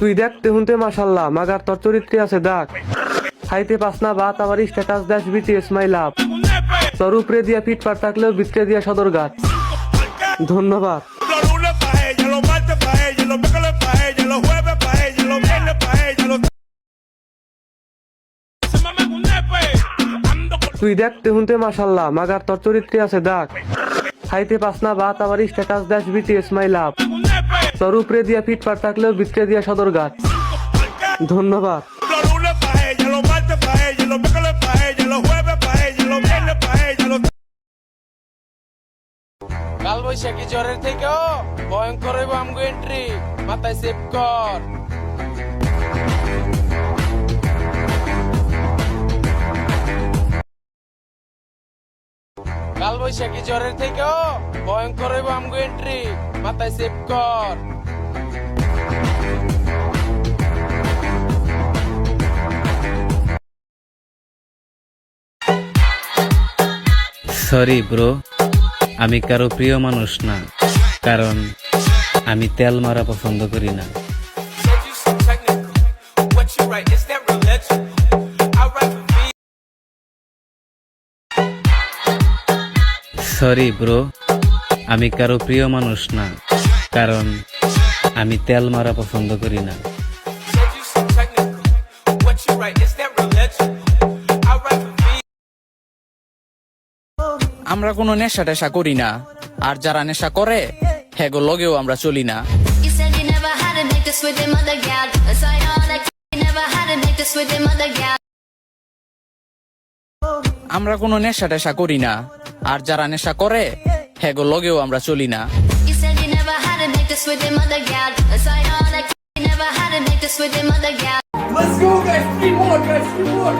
তুই দেখতে শুনতে মাশাল্লাহ, মাগার তোর চরিত্রে আছে দাগ। খাইতে পাস না ভাত, আবার স্ট্যাটাস দাস বিটিএস মাই লাভ। তোর উপরে দিয়া ফিট পার থাকলেও ভিতরে দিয়া সদরঘাট। ধন্যবাদ। তুই দেখতে শুনতে মাশাল্লাহ, মাগার তোর চরিত্রে আছে দাগ। খাইতে পাস না ভাত, আবার স্ট্যাটাস দাস বিটিএস মাই লাভ। তোর উপরে দিয়া ফিট পার থাকলেও ভিতরে দিয়া সদরঘাট। ধন্যবাদ। কাল বৈশাখী জ্বরের থেকেও ভয়ঙ্কর হইব আমগো এন্ট্রি, মাথায় সেভ কর। কাল বৈশাখী জ্বরের থেকেও ভয়ঙ্কর হইব আমগো এন্ট্রি, মাথায় সেভ কর। সরি ব্রো, আমি কারো প্রিয় মানুষ না, কারণ আমি তেল মারা পছন্দ করি না। সরি ব্রো, আমি কারো প্রিয় মানুষ না, কারণ আমি তেল মারা পছন্দ করি না। আমরা কোনো নেশা টেশা করি না, আর যারা নেশা করে হেগো লগেও আমরা চলি না। You said you never had to make this with your mother, gal. That's ironic. You never had to make this with your mother, gal. আমরা কোনো নেশা টেশা করি না, আর যারা নেশা করে হেগো লগেও আমরা চলি না। You said you never had to make this with your mother, gal. That's ironic. You never had to make this with your mother, gal. Let's go guys, 3 more guys, 3 more.